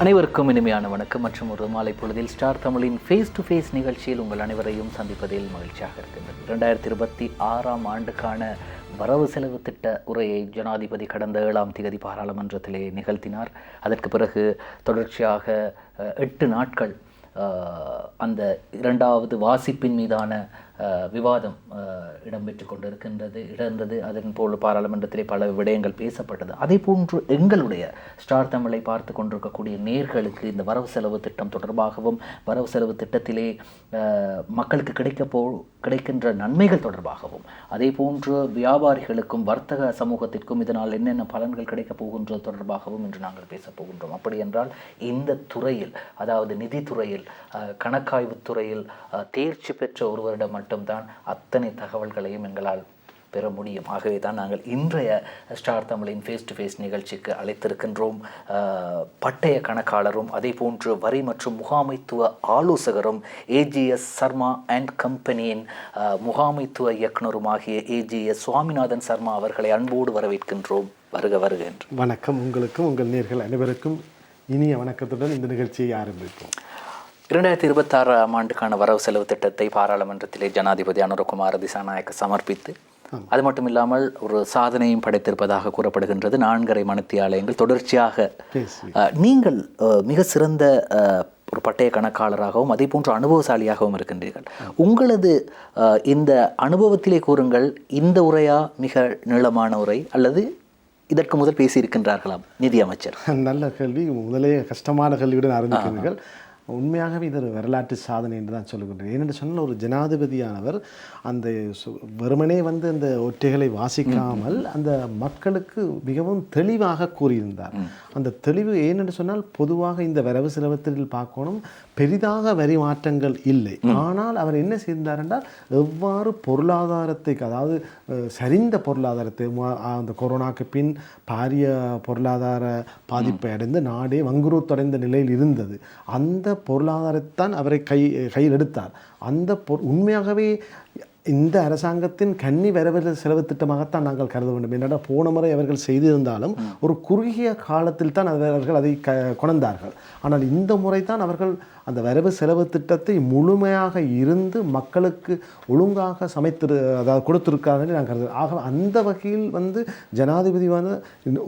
அனைவருக்கும் இனிமையான வணக்கம் மற்றும் ஒரு மாலை பொழுதில் ஸ்டார் தமிழின் ஃபேஸ் டு ஃபேஸ் நிகழ்ச்சியில் உங்கள் அனைவரையும் சந்திப்பதில் மகிழ்ச்சியாக இருக்கின்றது. 2026ஆம் ஆண்டுக்கான வரவு செலவு திட்ட உரையை ஜனாதிபதி கடந்த 7ஆம் தேதி பாராளுமன்றத்திலே நிகழ்த்தினார். அதற்கு பிறகு தொடர்ச்சியாக 8 நாட்கள் அந்த இரண்டாவது வாசிப்பின் மீதான விவாதம் இடம்பெற்று கொண்டிருந்தது. அதன் போல் பாராளுமன்றத்திலே பல விடயங்கள் பேசப்பட்டது. அதே போன்று எங்களுடைய ஸ்டார் தமிழை பார்த்து கொண்டிருக்கக்கூடிய நேர்களுக்கு இந்த வரவு செலவு திட்டம் தொடர்பாகவும் வரவு செலவு திட்டத்திலே மக்களுக்கு கிடைக்கின்ற நன்மைகள் தொடர்பாகவும் அதே போன்று வியாபாரிகளுக்கும் வர்த்தக சமூகத்திற்கும் இதனால் என்னென்ன பலன்கள் கிடைக்கப் போகின்றது தொடர்பாகவும் இன்று நாங்கள் பேசப் போகின்றோம். அப்படி என்றால் இந்த துறையில், அதாவது நிதித்துறையில், கணக்காய்வு துறையில் தேர்ச்சி பெற்ற ஒருவரிடம் மட்டும்தான் அத்தனை தகவல்களையும் எங்களால் பெற முடியும். ஆகவே தான் நாங்கள் இன்றைய ஸ்டார் தமிழின் ஃபேஸ் டு ஃபேஸ் நிகழ்ச்சிக்கு அழைத்திருக்கின்றோம். பட்டய கணக்காளரும் அதே போன்று வரி மற்றும் முகாமைத்துவ ஆலோசகரும் ஏஜிஎஸ் சர்மா அண்ட் கம்பெனியின் முகாமைத்துவ இயக்குனருமாகிய ஏஜிஎஸ் சுவாமிநாதன் சர்மா அவர்களை அன்போடு வரவேற்கின்றோம். வருக என்று. வணக்கம். உங்களுக்கும் உங்கள் நேர்கள் அனைவருக்கும் இனிய வணக்கத்துடன் இந்த நிகழ்ச்சியை ஆரம்பிப்போம். 2026ஆம் ஆண்டுக்கான வரவு செலவு திட்டத்தை பாராளுமன்றத்திலே ஜனாதிபதி அனுரகுமார திசாநாயக்க சமர்ப்பித்து, அது மட்டும் இல்லாமல் ஒரு சாதனையும் படைத்திருப்பதாக கூறப்படுகின்றது. 4.5 மணித்தியாலயங்கள் தொடர்ச்சியாக நீங்கள் மிக சிறந்த ஒரு பட்டய கணக்காளராகவும் அதே போன்று அனுபவசாலியாகவும் இருக்கின்றீர்கள். உங்களது இந்த அனுபவத்திலே கூறுங்கள், இந்த உரையா மிக நீளமான உரை அல்லது இதற்கு முதல் பேசியிருக்கின்றார்களாம் நிதியமைச்சர்? நல்ல கேள்வி. முதலே கஷ்டமான கேள்வியுடன் ஆரம்பிக்கிறீர்கள். உண்மையாகவே இது ஒரு வரலாற்று சாதனை என்று தான் சொல்லுகின்றேன். ஏனென்று சொன்னால் ஒரு ஜனாதிபதியானவர் அந்த வெறுமனே அந்த ஒற்றைகளை வாசிக்காமல் அந்த மக்களுக்கு மிகவும் தெளிவாக கூறியிருந்தார். அந்த தெளிவு ஏனென்று சொன்னால் பொதுவாக இந்த வரவு செலவத்தில் பார்க்கணும், பெரிதாக வரி மாற்றங்கள் இல்லை. ஆனால் அவர் என்ன செய்தார் என்றால் எவ்வாறு பொருளாதாரத்தை, அதாவது சரிந்த பொருளாதாரத்தை, அந்த கொரோனாக்கு பின் பாரிய பொருளாதார பாதிப்பை அடைந்து நாடே வங்குரோத்தடைந்த நிலையில் இருந்தது. அந்த பொருளாதாரத்தான் அவரை கையில் எடுத்தார். அந்த உண்மையாகவே இந்த அரசாங்கத்தின் கன்னி வரவு செலவு திட்டமாகத்தான் நாங்கள் கருத வேண்டும். என்னென்னா போன முறை அவர்கள் செய்திருந்தாலும் ஒரு குறுகிய காலத்தில் தான் அவர்கள் அதை கொண்டார்கள். ஆனால் இந்த முறை தான் அவர்கள் அந்த வரவு செலவு திட்டத்தை முழுமையாக இருந்து மக்களுக்கு ஒழுங்காக அதாவது கொடுத்திருக்காங்கன்னு நான் கருதுகிறேன். ஆக அந்த வகையில் ஜனாதிபதி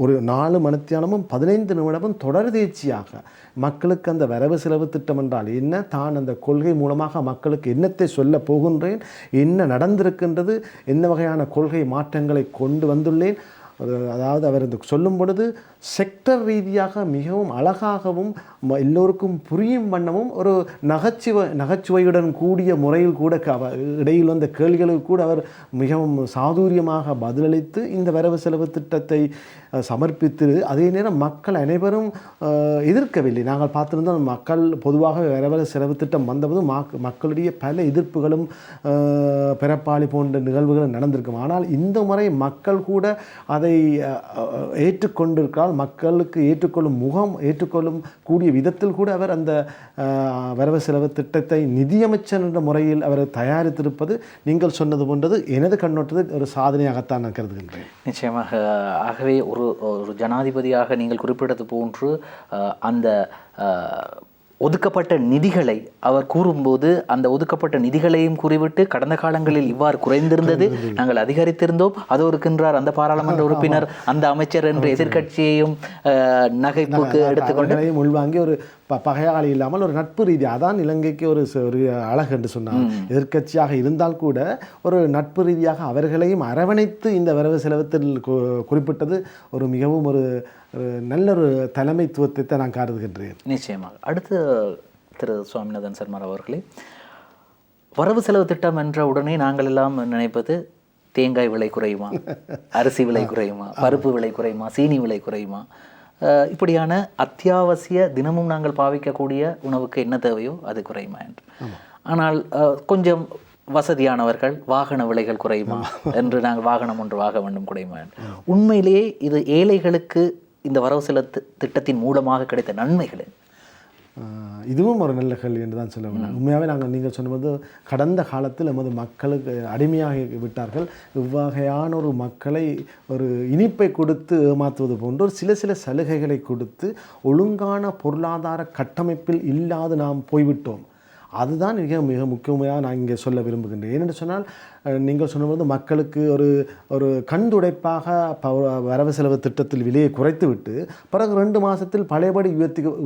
ஒரு 4 மணித்தியாலமும் 15 நிமிடமும் தொடர்தேர்ச்சியாக மக்களுக்கு அந்த வரவு செலவு திட்டம் என்றால் என்ன, தான் அந்த கொள்கை மூலமாக மக்களுக்கு என்னத்தை சொல்ல போகின்றேன், என்ன நடந்திருக்கின்றது, என்ன வகையான கொள்கை மாற்றங்களை கொண்டு வந்துள்ளேன், அதாவது அவர் சொல்லும் பொழுது செக்டர் ரீதியாக மிகவும் அழகாகவும் எல்லோருக்கும் புரியும் வண்ணமும் ஒரு நகைச்சுவையுடன் கூடிய முறையில் கூட இடையில் வந்த கேள்விகளுக்கு கூட அவர் மிகவும் சாதுரியமாக பதிலளித்து இந்த வரவு செலவு திட்டத்தை சமர்ப்பித்து, அதே நேரம் மக்கள் அனைவரும் எதிர்க்கவில்லை. நாங்கள் பார்த்திருந்தோம், மக்கள் பொதுவாக வரவு செலவு திட்டம் வந்தபோது மக்களுடைய பல எதிர்ப்புகளும் பிறப்பாளி போன்ற நிகழ்வுகளும் நடந்திருக்கும். ஆனால் இந்த முறை மக்கள் கூட அதை ஏற்றுக்கொண்டிருக்கால், மக்களுக்கு ஏற்றுக்கொள்ளும் கூடிய விதத்தில் கூட அவர் அந்த வரவு செலவு திட்டத்தை நிதியமைச்சர் என்ற முறையில் அவர் தயாரித்திருப்பது நீங்கள் சொன்னது போன்றது எனது கண்ணோட்டத்தில் ஒரு சாதனையாகத்தான் நான் கருதுகின்றேன். நிச்சயமாக. ஆகவே ஒரு ஜனாதிபதியாக நீங்கள் குறிப்பிட்டது போன்று அந்த ஒதுக்கப்பட்ட நிதிகளை அவர் கூறும்போது அந்த ஒதுக்கப்பட்ட நிதிகளையும் கூறிவிட்டு கடந்த காலங்களில் இவ்வாறு குறைந்திருந்தது, நாங்கள் அதிகரித்திருந்தோம், அது இருக்கின்றார் அந்த பாராளுமன்ற உறுப்பினர், அந்த அமைச்சர் என்று எதிர்கட்சியையும் நகைப்புக்கு எடுத்துக்கொண்டு உள்வாங்கி ஒரு பகையாளி இல்லாமல் ஒரு நட்பு ரீதி, அதான் இலங்கைக்கு ஒரு அழகு என்று சொன்னார். எதிர்கட்சியாக இருந்தால் கூட ஒரு நட்பு ரீதியாக அவர்களையும் அரவணைத்து இந்த வரவு செலவத்தில் குறிப்பிட்டது ஒரு மிகவும் ஒரு நல்ல ஒரு தலைமைத்துவத்தை நான் கருதுகின்றேன். நிச்சயமாக. அடுத்து திரு சுவாமிநாதன் சர்மா அவர்களே, வரவு செலவு திட்டம் என்ற உடனே நாங்கள் எல்லாம் நினைப்பது தேங்காய் விலை குறையுமா, அரிசி விலை குறையுமா, பருப்பு விலை குறையுமா, சீனி விலை குறையுமா, இப்படியான அத்தியாவசிய தினமும் நாங்கள் பாவிக்கக்கூடிய உணவுக்கு என்ன தேவையோ அது குறையுமா என்று. ஆனால் கொஞ்சம் வசதியானவர்கள் வாகன விலைகள் குறையுமா என்று, நாங்கள் வாகனம் ஒன்று வாங்க வேண்டும் குறையுமா என்று. உண்மையிலேயே இது ஏழைகளுக்கு இந்த வரவு செலவு திட்டத்தின் மூலமாக கிடைத்த நன்மைகள் இதுவும் ஒரு நல்ல கேள்வி என்று தான் சொல்ல வேண்டும். உண்மையாகவே நீங்கள் சொன்னது கடந்த காலத்தில் நமது மக்களுக்கு அடிமையாகி விட்டார்கள். இவ்வகையான ஒரு மக்களை ஒரு இனிப்பை கொடுத்து ஏமாற்றுவது போன்ற ஒரு சில சலுகைகளை கொடுத்து ஒழுங்கான பொருளாதார கட்டமைப்பில் இல்லாது நாம் போய்விட்டோம். அதுதான் மிக மிக முக்கியமாக நான் இங்கே சொல்ல விரும்புகின்றேன். ஏனென்று சொன்னால் நீங்கள் சொன்னபோது மக்களுக்கு ஒரு கண்துடைப்பாக வரவு செலவு திட்டத்தில் விலையை குறைத்து விட்டு பிறகு 2 மாதத்தில் பழையபடி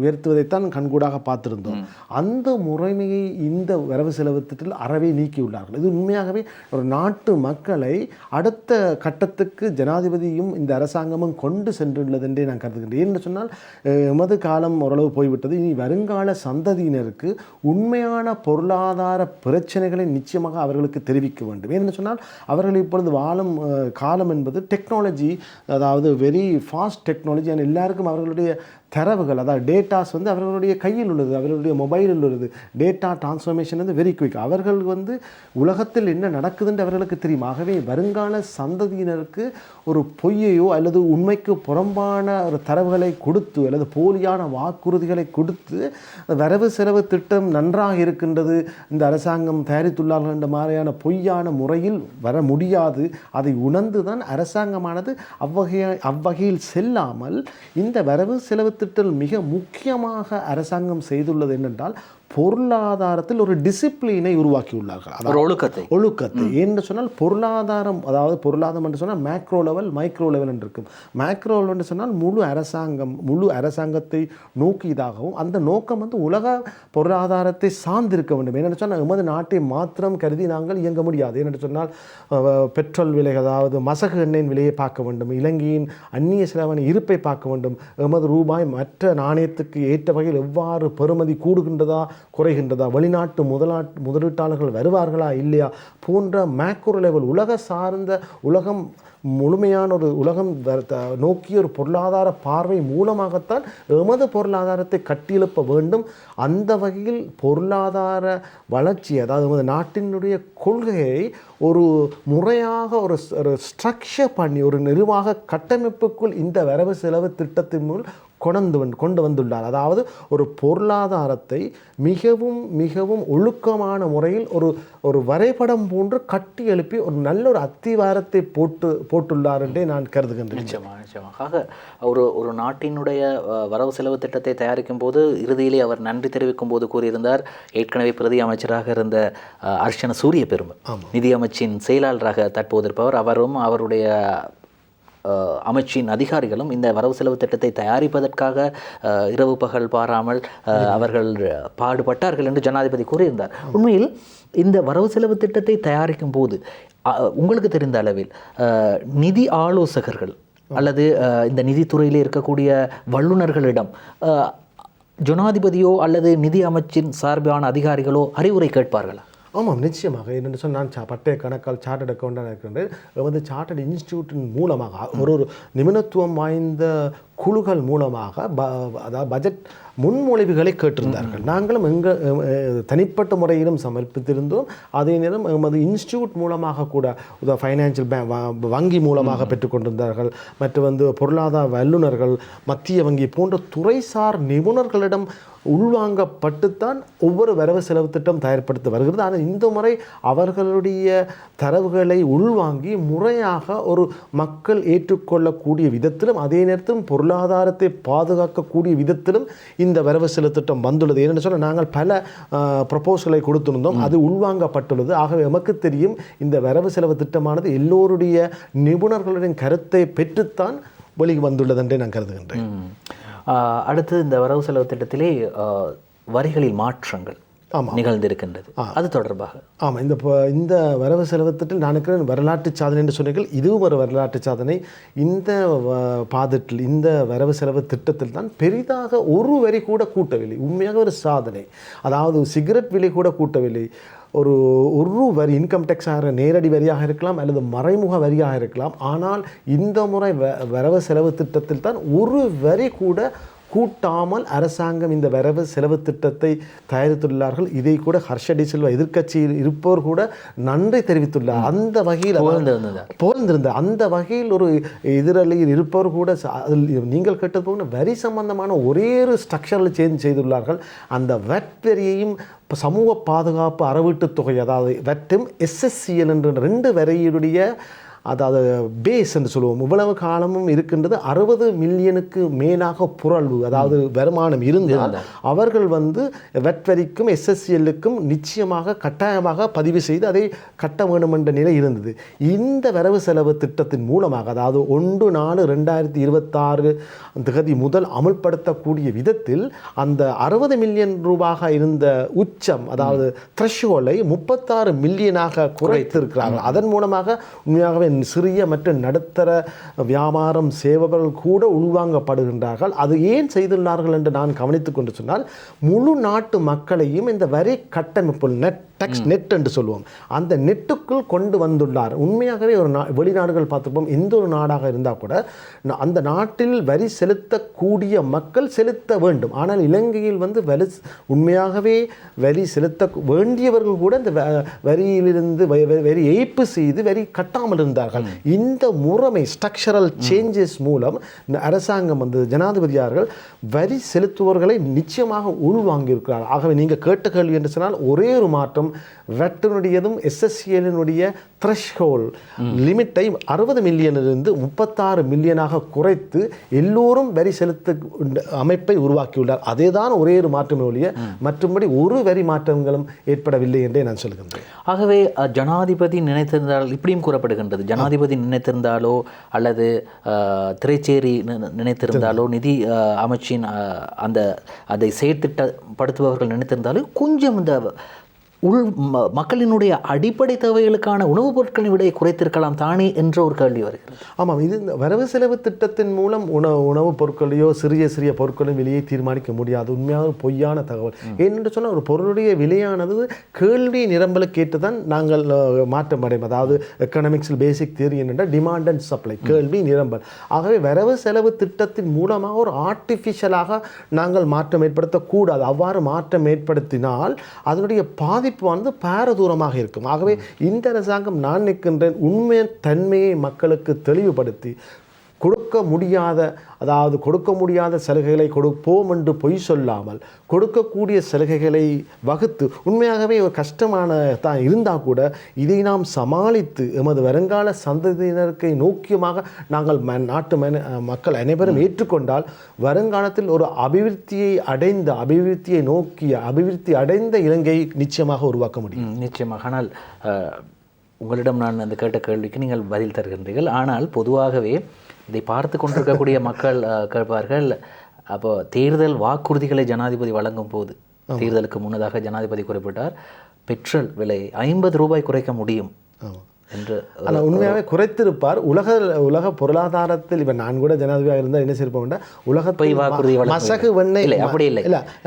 உயர்த்துவதைத்தான் கண்கூடாக பார்த்திருந்தோம். அந்த முறைமையை இந்த வரவு செலவு திட்டத்தில் அறவே நீக்கியுள்ளார்கள். இது உண்மையாகவே ஒரு நாட்டு மக்களை அடுத்த கட்டத்துக்கு ஜனாதிபதியும் இந்த அரசாங்கமும் கொண்டு சென்றுள்ளது என்றே நான் கருதுகின்றேன். ஏனென்று சொன்னால் எமது காலம் ஓரளவு போய்விட்டது. இனி வருங்கால சந்ததியினருக்கு உண்மையான பொருளாதார பிரச்சனைகளை நிச்சயமாக அவர்களுக்கு தெரிவிக்க வேண்டும். ஏன்னு சொன்னால் அவர்கள் இப்பொழுது வாழும் காலம் என்பது டெக்னாலஜி, அதாவது வெரி ஃபாஸ்ட் டெக்னாலஜி. எல்லாருக்கும் அவர்களுடைய தரவுகள், அதாவது டேட்டாஸ் அவர்களுடைய கையில் உள்ளது, அவர்களுடைய மொபைலில் உள்ளது. Data transformation very quick. அவர்கள் உலகத்தில் என்ன நடக்குதுன்னு அவர்களுக்கு தெரியும். ஆகவே வருங்கால சந்ததியினருக்கு ஒரு பொய்யையோ அல்லது உண்மைக்கு புறம்பான ஒரு தரவுகளை கொடுத்து அல்லது போலியான வாக்குறுதிகளை கொடுத்து வரவு செலவு திட்டம் நன்றாக இருக்கின்றது, இந்த அரசாங்கம் தயாரித்துள்ளார்கள் என்ற மாதிரியான பொய்யான முறையில் வர முடியாது. அதை உணர்ந்து தான் அரசாங்கமானது அவ்வகையில் செல்லாமல் இந்த வரவு செலவு திட்டம் மிக முக்கியமாக அரசாங்கம் செய்துள்ளது என்னென்றால் பொருளாதாரத்தில் ஒரு டிசிப்ளினை உருவாக்கியுள்ளார்கள். அதாவது ஒழுக்கத்தை என்று சொன்னால் பொருளாதாரம், அதாவது பொருளாதாரம் என்று சொன்னால் மேக்ரோ லெவல் மைக்ரோ லெவல் என்று இருக்கும். மேக்ரோ லெவல் என்று சொன்னால் முழு அரசாங்கத்தை நோக்கியதாகவும் அந்த நோக்கம் உலக பொருளாதாரத்தை சார்ந்திருக்க வேண்டும். ஏனென்று சொன்னால் எமது நாட்டை மாத்திரம் கருதி நாங்கள் இயங்க முடியாது. ஏனென்று சொன்னால் பெட்ரோல் விலை, அதாவது மசகு எண்ணெயின் விலையை பார்க்க வேண்டும், இலங்கையின் அந்நிய செலவான இருப்பை பார்க்க வேண்டும், எமது ரூபாய் மற்ற நாணயத்துக்கு ஏற்ற வகையில் எவ்வாறு பெறுமதி கூடுகின்றதா குறைகின்றதா, வெளிநாட்டு முதலீட்டாளர்கள் வருவார்களா இல்லையா போன்ற மேக்ரோ லெவல் உலக சார்ந்த உலகம் முழுமையான ஒரு உலகம் நோக்கிய ஒரு பொருளாதார பார்வை மூலமாகத்தான் எமது பொருளாதாரத்தை கட்டியெழுப்ப வேண்டும். அந்த வகையில் பொருளாதார வளர்ச்சி, அதாவது எமது நாட்டினுடைய கொள்கையை ஒரு முறையாக ஒரு ஸ்ட்ரக்சர் பண்ணி ஒரு நிர்வாக கட்டமைப்புக்குள் இந்த வரவு செலவு திட்டத்தின் மூலம் கொண்டு வந்துள்ளார். அதாவது ஒரு பொருளாதாரத்தை மிகவும் மிகவும் ஒழுக்கமான முறையில் ஒரு வரைபடம் போன்று கட்டி எழுப்பி ஒரு நல்ல ஒரு அத்திவாரத்தை போட்டுள்ளார் என்றே நான் கருதுகின்றேன். நிச்சயமாக ஒரு நாட்டினுடைய வரவு செலவு திட்டத்தை தயாரிக்கும் போது இறுதியிலே அவர் நன்றி தெரிவிக்கும் போது கூறியிருந்தார், ஏற்கனவே பிரதி அமைச்சராக இருந்த அர்ச்சன சூரிய பெருமை நிதி அமைச்சின் செயலாளராக தற்போது இருப்பவர், அவரும் அவருடைய அமைச்சின் அதிகாரிகளும் இந்த வரவு செலவு திட்டத்தை தயாரிப்பதற்காக இரவு பகல் பாராமல் அவர்கள் பாடுபட்டார்கள் என்று ஜனாதிபதி கூறியிருந்தார். உண்மையில் இந்த வரவு செலவு திட்டத்தை தயாரிக்கும் போது உங்களுக்கு தெரிந்த அளவில் நிதி ஆலோசகர்கள் அல்லது இந்த நிதித்துறையிலே இருக்கக்கூடிய வல்லுநர்களிடம் ஜனாதிபதியோ அல்லது நிதி அமைச்சின் சார்பான அதிகாரிகளோ அறிவுரை கேட்பார்களா? ஆமாம், நிச்சயமாக. என்னென்னு சொன்னால் நான் பட்டய கணக்கால் சார்ட்டர்ட் அக்கௌண்டாக இருக்கின்றேன். சார்ட்டர்ட் இன்ஸ்டிடியூட்டின் மூலமாக ஒரு நிபுணத்துவம் வாய்ந்த குழுக்கள் மூலமாக அதாவது பட்ஜெட் முன்மொழிவுகளை கேட்டிருந்தார்கள். நாங்களும் தனிப்பட்ட முறையிலும் சமர்ப்பித்திருந்தோம். அதே நேரம் எமது இன்ஸ்டிடியூட் மூலமாக கூட ஃபைனான்சியல் வங்கி மூலமாக பெற்றுக்கொண்டிருந்தார்கள். மற்ற பொருளாதார வல்லுநர்கள், மத்திய வங்கி போன்ற துறைசார் நிபுணர்களிடம் உள்வாங்கப்பட்டுத்தான் ஒவ்வொரு வரவு செலவு திட்டம் தயார்படுத்த வருகிறது. ஆனால் இந்த முறை அவர்களுடைய தரவுகளை உள்வாங்கி முறையாக ஒரு மக்கள் ஏற்றுக்கொள்ளக்கூடிய விதத்திலும் அதே நேரத்திலும் பொருளாதாரத்தை பாதுகாக்கக்கூடிய விதத்திலும் இந்த வரவு செலவு திட்டம் வந்துள்ளது. ஏனென்று சொன்னால் நாங்கள் பல ப்ரொபோசலை கொடுத்திருந்தோம், அது உள்வாங்கப்பட்டுள்ளது. ஆகவே நமக்கு தெரியும் இந்த வரவு செலவு திட்டமானது எல்லோருடைய நிபுணர்களின் கருத்தை பெற்றுத்தான் வெளி வந்துள்ளது என்றே நான் கருதுகின்றேன். அடுத்து இந்த வரவு செலவு திட்டத்திலே வரிகளில் மாற்றங்கள் நிகழ்ந்திருக்கின்றது, அது தொடர்பாக. ஆமாம், இந்த வரவு செலவு திட்டத்தில் நான் இருக்கிற வரலாற்று சாதனை என்று சொன்னீர்கள். இதுவும் ஒரு வரலாற்று சாதனை. இந்த பாதத்தில் இந்த வரவு செலவு திட்டத்தில் தான் பெரிதாக ஒரு வரி கூட கூட்டவில்லை. உண்மையாக ஒரு சாதனை. அதாவது சிகரெட் விலை கூட கூட்டவில்லை. ஒரு வரி, இன்கம் டேக்ஸ் ஆகிற நேரடி வரியாக இருக்கலாம் அல்லது மறைமுக வரியாக இருக்கலாம். ஆனால் இந்த முறை வரவு செலவு திட்டத்தில் தான் ஒரு வரி கூட கூட்டாமல் அரசாங்கம் இந்த வரவு செலவு திட்டத்தை தயாரித்துள்ளார்கள். இதை கூட ஹர்ஷ டி சில்வா எதிர்க்கட்சியில் இருப்பவர் கூட நன்றி தெரிவித்துள்ளார். அந்த வகையில் புகழ்ந்திருந்த அந்த வகையில் ஒரு எதிரலையில் இருப்பவர் கூட அதில் நீங்கள் கேட்டது போக வரி சம்பந்தமான ஒரே ஒரு ஸ்ட்ரக்சரில் சேஞ்ச் செய்துள்ளார்கள். அந்த வெட் வரியையும் சமூக பாதுகாப்பு அறவீட்டுத் தொகை, அதாவது வெட்டும் எஸ்எஸ்சிஎல் என்ற 2 வரியுடைய அதாவது பேஸ் என்று சொல்லுவோம். இவ்வளவு காலமும் இருக்கின்றது 60 மில்லியனுக்கு மேலாக புரள்வு, அதாவது வருமானம் இருந்தால் அவர்கள் வெட் வரிக்கும் எஸ்எஸ்சிஎல்லுக்கும் நிச்சயமாக கட்டாயமாக பதிவு செய்து அதை கட்ட வேண்டும் என்ற நிலை இருந்தது. இந்த வரவு செலவு திட்டத்தின் மூலமாக, அதாவது 1/4/2026 தேதி முதல் அமல்படுத்தக்கூடிய விதத்தில் அந்த 60 மில்லியன் ரூபாக இருந்த உச்சம், அதாவது த்ரெஷ்ஹோல்டை 36 மில்லியனாக குறைத்திருக்கிறார்கள். அதன் மூலமாக உண்மையாகவே சிறிய மற்றும் நடுத்தர வியாபாரம் செய்பவர்கள் கூட உள்வாங்கப்படுகின்றார்கள். அது ஏன் செய்துள்ளார்கள் என்று நான் கவனித்துக் கொண்டு சொன்னால், முழு நாட்டு மக்களையும் இந்த வரி கட்டமைப்பு நெட் என்று சொல்லுவோம், அந்த நெட்டுக்குள் கொண்டு வந்துள்ளார். உண்மையாகவே ஒரு வெளிநாடுகள் பார்த்துப்போம், எந்த ஒரு நாடாக இருந்தால் கூட அந்த நாட்டில் வரி செலுத்தக்கூடிய மக்கள் செலுத்த வேண்டும். ஆனால் இலங்கையில் உண்மையாகவே வரி செலுத்த வேண்டியவர்கள் கூட இந்த வரியிலிருந்து வரி ஏய்ப்பு செய்து வரி கட்டாமல் இருந்தார்கள். இந்த முறைமை ஸ்ட்ரக்சரல் சேஞ்சஸ் மூலம் அரசாங்கம் ஜனாதிபதியார்கள் வரி செலுத்துவர்களை நிச்சயமாக உள்வாங்கியிருக்கிறார். ஆகவே நீங்கள் கேட்ட கேள்வி என்று சொன்னால் ஒரே ஒரு மாற்றம், வெட்டினுடையதும் எஸ்எஸ்சிஎல்லினுடைய த்ரெஷ்ஹோல்ட் லிமிட்டை 60 மில்லியனிலிருந்து 36 மில்லியனாக குறைத்து எல்லோரும் வரி செலுத்த அமைப்பை உருவாக்கியுள்ளார். அதேதான் ஒரே ஒரு மாற்றமே ஒழிய மற்றும்படி ஒரு வரி மாற்றங்களும் ஏற்படவில்லை என்றே நான் சொல்கின்றேன். ஆகவே ஜனாதிபதி நினைத்திருந்தால், இப்படியும் கூறப்படுகின்றது, ஜனாதிபதி நினைத்திருந்தாலோ அல்லது திரைச்சேரி நினைத்திருந்தாலோ, நிதி அமைச்சின் அதை செயற்திட்டப்படுத்துபவர்கள் நினைத்திருந்தாலோ கொஞ்சம் இந்த மக்களினுடைய அடிப்படை தேவைகளுக்கான உணவுப் பொருட்களின் விடையை குறைத்திருக்கலாம் தானே என்ற ஒரு கேள்வி வருகிறது. ஆமாம், இது இந்த வரவு செலவு திட்டத்தின் மூலம் உணவுப் பொருட்களையோ சிறிய சிறிய பொருட்களின் விலையை தீர்மானிக்க முடியாது. உண்மையாக பொய்யான தகவல். ஏனென்று சொன்னால் ஒரு பொருளுடைய விலையானது கேள்வி நிரம்பலுக்கு ஏற்றுதான் நாங்கள் மாற்றம் அடையும். அதாவது எக்கனாமிக்ஸில் பேசிக் தியரி என்னென்றால் டிமாண்ட் அண்ட் சப்ளை, கேள்வி நிரம்பல். ஆகவே வரவு செலவு திட்டத்தின் மூலமாக ஒரு ஆர்டிஃபிஷியலாக நாங்கள் மாற்றம் ஏற்படுத்தக்கூடாது. அவ்வாறு மாற்றம் ஏற்படுத்தினால் அதனுடைய பாதிப்பு பாரதூரமாக இருக்கும். ஆகவே இந்த அரசாங்கம், நான் நிற்கின்றேன், உண்மை தன்மையை மக்களுக்கு தெளிவுபடுத்தி கொடுக்க முடியாத சலுகைகளை கொடுப்போம் என்று பொய் சொல்லாமல் கொடுக்கக்கூடிய சலுகைகளை வகுத்து, உண்மையாகவே ஒரு கஷ்டமான தான் இருந்தால் கூட இதை நாம் சமாளித்து எமது வருங்கால சந்ததியினருக்கு நோக்கியமாக நாங்கள் நாட்டு மக்கள் அனைவரும் ஏற்றுக்கொண்டால் வருங்காலத்தில் ஒரு அபிவிருத்தி அடைந்த இலங்கையை நிச்சயமாக உருவாக்க முடியும். நிச்சயமாக. ஆனால் உங்களிடம் நான் அந்த கேட்ட கேள்விக்கு நீங்கள் பதில் தருகின்றீர்கள். ஆனால் பொதுவாகவே இதை பார்த்து கொண்டிருக்கக்கூடிய மக்கள் கேட்பார்கள், அப்போ தேர்தல் வாக்குறுதிகளை ஜனாதிபதி வழங்கும் போது, தேர்தலுக்கு முன்னதாக ஜனாதிபதி குறிப்பிட்டார், பெட்ரோல் விலை 50 ரூபாய் குறைக்க முடியும் என்று. ஆனால் உண்மையாகவே குறைத்திருப்பார். உலக பொருளாதாரத்தில் இப்போ நான் கூட ஜனாதிபதியாக இருந்தால் என்ன செய்யப்போம், உலகத்தை வாக்குறுதி மசகு வெண்ணெய் இல்லை, அப்படி இல்லை.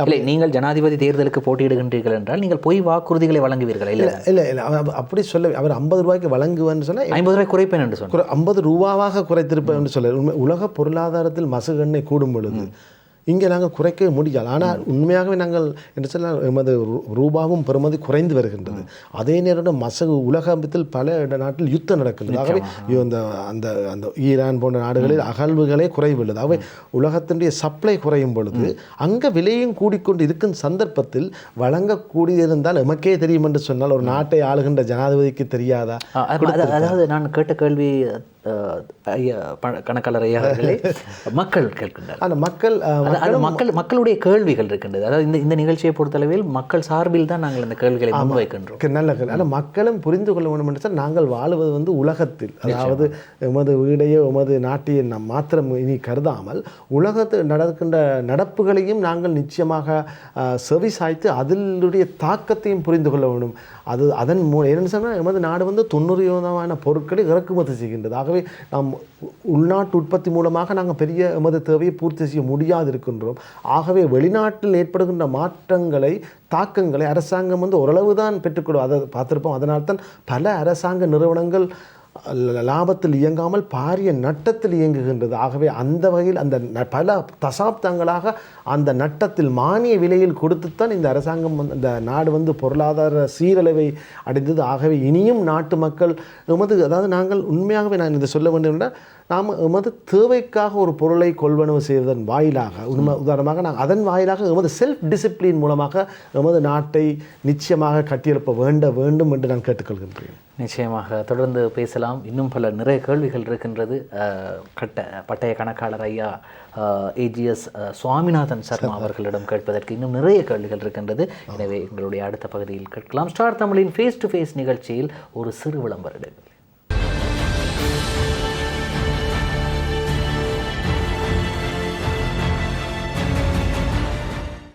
இல்லை, நீங்கள் ஜனாதிபதி தேர்தலுக்கு போட்டியிடுகின்றீர்கள் என்றால் நீங்கள் பொய் வாக்குறுதிகளை வழங்குவீர்கள். இல்லை இல்லை இல்லை, அப்படி சொல்ல அவர் 50 ரூபாய்க்கு வழங்குவேன்னு சொன்னால் 50 ரூபாய் குறைப்பேன் என்று சொன்னார். 50 ரூபாவாக குறைத்திருப்பேன் என்று சொல்ல. உலக பொருளாதாரத்தில் மசகு எண்ணெய் கூடும் பொழுது இங்கே நாங்கள் குறைக்கவே முடியாது. ஆனால் உண்மையாகவே நாங்கள் என்று சொன்னால் எமது ரூபாவும் பெறுமதி குறைந்து வருகின்றது. அதே நேரம் மசகு உலகத்தில் பல நாட்டில் யுத்தம் நடக்கின்றது. ஆகவே அந்த ஈரான் போன்ற நாடுகளில் அகழ்வுகளே குறைவுள்ளது. ஆகவே உலகத்தினுடைய சப்ளை குறையும் பொழுது அங்கே விலையும் கூடிக்கொண்டு இருக்கும் சந்தர்ப்பத்தில் வழங்கக்கூடியிருந்தால் எமக்கே தெரியும் என்று சொன்னால் ஒரு நாட்டை ஆளுகின்ற ஜனாதிபதிக்கு தெரியாதா? அதாவது நான் கேட்ட கேள்வி கணக்காளர் ஐயா அவர்களே, மக்கள் கேட்கின்றனர். அந்த மக்களுடைய கேள்விகள் இருக்கின்றது. அதாவது இந்த நிகழ்ச்சியை பொறுத்தளவில் மக்கள் சார்பில் தான் நாங்கள் இந்த கேள்விகளை முன்வைக்கின்றோம். நல்ல கேள்வி. ஆனால் மக்களும் புரிந்து கொள்ள வேண்டும் என்று சொன்னால், நாங்கள் வாழுவது உலகத்தில், அதாவது எமது வீடையோ எமது நாட்டையை நாம் மாத்திரம் இனி கருதாமல் உலகத்தில் நடக்கின்ற நடப்புகளையும் நாங்கள் நிச்சயமாக செவிசாய்த்து அதனுடைய தாக்கத்தையும் புரிந்து கொள்ள வேண்டும். அதன் மூலம் என்னென்னு சொன்னால், எமது நாடு 90% பொருட்களை இறக்குமதி செய்கின்றது. ஆகவே நாம் உள்நாட்டு உற்பத்தி மூலமாக நாங்கள் பெரிய எமது தேவையை பூர்த்தி செய்ய முடியாது இருக்கின்றோம். ஆகவே வெளிநாட்டில் ஏற்படுகின்ற மாற்றங்களை, தாக்கங்களை அரசாங்கம் ஓரளவு தான் பெற்றுக்கொள்ளும். அதை பார்த்துருப்போம். அதனால்தான் பல அரசாங்க நிறுவனங்கள் லாபத்தில் இயங்காமல் பாரிய நட்டத்தில் இயங்குகின்றது. ஆகவே அந்த வகையில் அந்த பல தசாப்தங்களாக அந்த நட்டத்தில் மானிய விலையில் கொடுத்துத்தான் இந்த அரசாங்கம் இந்த நாடு பொருளாதார சீரழிவை அடைந்தது. ஆகவே இனியும் நாட்டு மக்கள் அதாவது நாங்கள் உண்மையாகவே நான் இதை சொல்ல வேண்டும் என்றால், நாம் தேவைக்காக ஒரு பொருளை கொள்வனவு செய்வதன் வாயிலாக உதாரணமாக நாங்கள் அதன் வாயிலாக செல்ஃப் டிசிப்ளின் மூலமாக நாட்டை நிச்சயமாக கட்டியெழுப்ப வேண்டும் என்று நான் கேட்டுக்கொள்கின்றேன். நிச்சயமாக தொடர்ந்து பேசலாம். இன்னும் நிறைய கேள்விகள் இருக்கின்றது. பட்டய கணக்காளர் ஐயா ஏஜிஎஸ் சுவாமிநாதன் சர்மா அவர்களிடம் கேட்பதற்கு இன்னும் நிறைய கேள்விகள் இருக்கின்றது. எனவே எங்களுடைய அடுத்த பகுதியில் கேட்கலாம். ஸ்டார் தமிழின் ஃபேஸ் டு ஃபேஸ் நிகழ்ச்சியில் ஒரு சிறு விளம்பரம்.